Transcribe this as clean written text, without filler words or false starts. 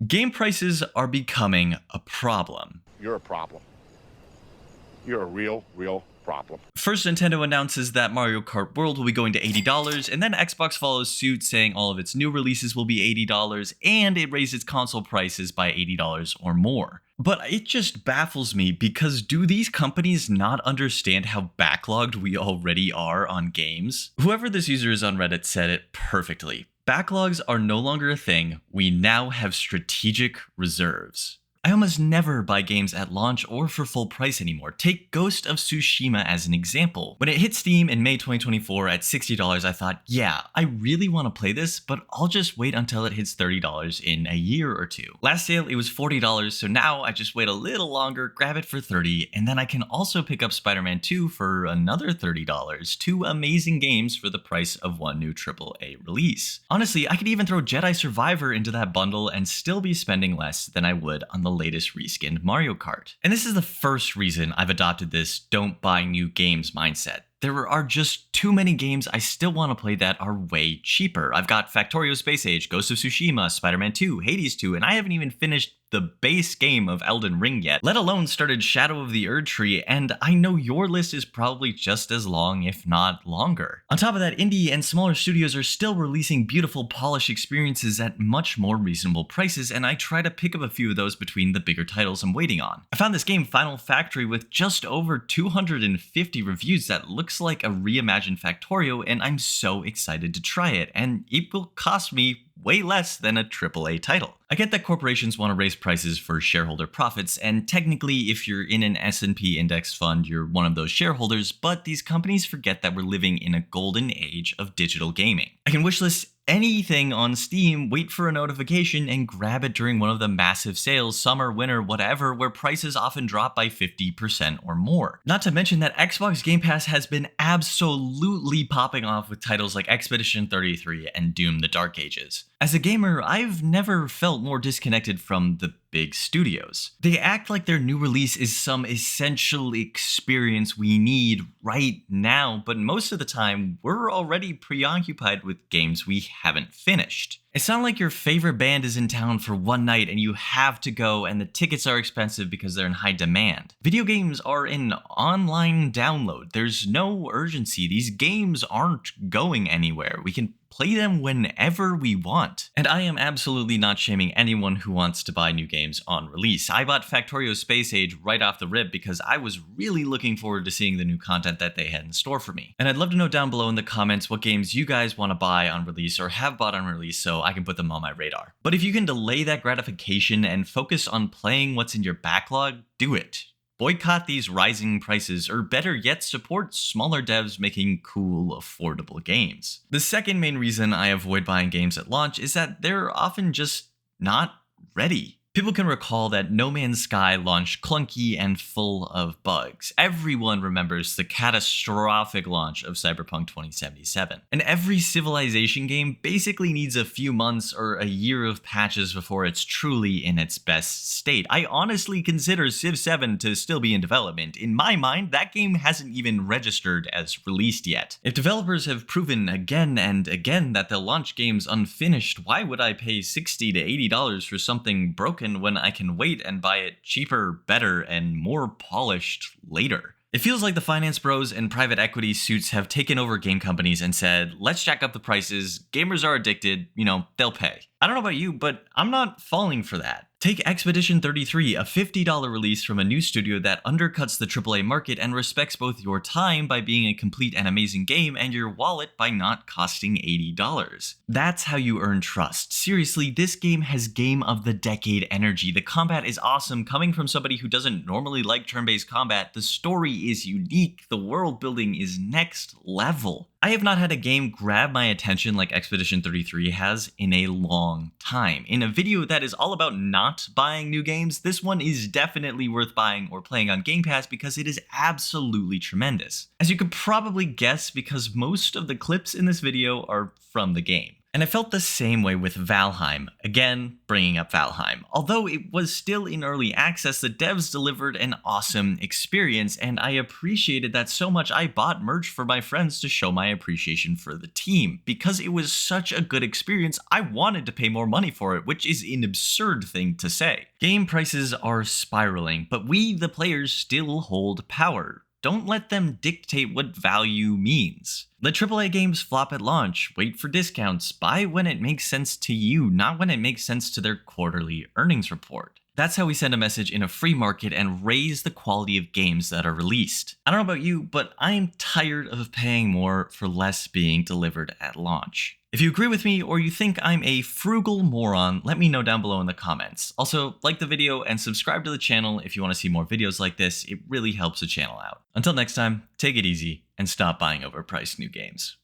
Game prices are becoming a problem. You're a problem. You're a real problem. First, Nintendo announces that Mario Kart World will be going to $80, and then Xbox follows suit saying all of its new releases will be $80, and it raised its console prices by $80 or more. But it just baffles me because do these companies not understand how backlogged we already are on games? Whoever this user is on Reddit said it perfectly. Backlogs are no longer a thing, we now have strategic reserves. I almost never buy games at launch or for full price anymore. Take Ghost of Tsushima as an example. When it hit Steam in May 2024 at $60, I thought, yeah, I really want to play this, but I'll just wait until it hits $30 in a year or two. Last sale, it was $40, so now I just wait a little longer, grab it for $30, and then I can also pick up Spider-Man 2 for another $30. Two amazing games for the price of one new AAA release. Honestly, I could even throw Jedi Survivor into that bundle and still be spending less than I would on the latest reskinned Mario Kart. And this is the first reason I've adopted this don't buy new games mindset. There are just too many games I still want to play that are way cheaper. I've got Factorio Space Age, Ghost of Tsushima, Spider-Man 2, Hades 2, and I haven't even finished the base game of Elden Ring yet, let alone started Shadow of the Erdtree, and I know your list is probably just as long, if not longer. On top of that, indie and smaller studios are still releasing beautiful, polished experiences at much more reasonable prices, and I try to pick up a few of those between the bigger titles I'm waiting on. I found this game Final Factory with just over 250 reviews that looks like a reimagined Factorio, and I'm so excited to try it, and it will cost me way less than a AAA title. I get that corporations want to raise prices for shareholder profits, and technically if you're in an S&P index fund, you're one of those shareholders, but these companies forget that we're living in a golden age of digital gaming. I can wishlist anything on Steam, wait for a notification, and grab it during one of the massive sales, summer, winter, whatever, where prices often drop by 50% or more. Not to mention that Xbox Game Pass has been absolutely popping off with titles like Expedition 33 and Doom: The Dark Ages. As a gamer, I've never felt more disconnected from the big studios. They act like their new release is some essential experience we need right now, but most of the time, we're already preoccupied with games we haven't finished. It's not like your favorite band is in town for one night and you have to go and the tickets are expensive because they're in high demand. Video games are an online download. There's no urgency. These games aren't going anywhere. We can play them whenever we want. And I am absolutely not shaming anyone who wants to buy new games on release. I bought Factorio Space Age right off the rip because I was really looking forward to seeing the new content that they had in store for me. And I'd love to know down below in the comments what games you guys want to buy on release or have bought on release so I can put them on my radar. But if you can delay that gratification and focus on playing what's in your backlog, do it. Boycott these rising prices, or better yet, support smaller devs making cool, affordable games. The second main reason I avoid buying games at launch is that they're often just not ready. People can recall that No Man's Sky launched clunky and full of bugs. Everyone remembers the catastrophic launch of Cyberpunk 2077. And every Civilization game basically needs a few months or a year of patches before it's truly in its best state. I honestly consider Civ 7 to still be in development. In my mind, that game hasn't even registered as released yet. If developers have proven again and again that they'll launch games unfinished, why would I pay $60 to $80 for something broken when I can wait and buy it cheaper, better, and more polished later? It feels like the finance bros and private equity suits have taken over game companies and said, let's jack up the prices, gamers are addicted, they'll pay. I don't know about you, but I'm not falling for that. Take Expedition 33, a $50 release from a new studio that undercuts the AAA market and respects both your time by being a complete and amazing game and your wallet by not costing $80. That's how you earn trust. Seriously, this game has game of the decade energy. The combat is awesome. Coming from somebody who doesn't normally like turn-based combat, the story is unique. The world building is next level. I have not had a game grab my attention like Expedition 33 has in a long time. In a video that is all about not buying new games, this one is definitely worth buying or playing on Game Pass because it is absolutely tremendous. As you could probably guess, because most of the clips in this video are from the game. And I felt the same way with Valheim. Again, bringing up Valheim. Although it was still in early access, the devs delivered an awesome experience, and I appreciated that so much I bought merch for my friends to show my appreciation for the team. Because it was such a good experience, I wanted to pay more money for it, which is an absurd thing to say. Game prices are spiraling, but we, the players, still hold power. Don't let them dictate what value means. Let AAA games flop at launch, wait for discounts, buy when it makes sense to you, not when it makes sense to their quarterly earnings report. That's how we send a message in a free market and raise the quality of games that are released. I don't know about you, but I'm tired of paying more for less being delivered at launch. If you agree with me or you think I'm a frugal moron, let me know down below in the comments. Also, like the video and subscribe to the channel if you want to see more videos like this. It really helps the channel out. Until next time, take it easy and stop buying overpriced new games.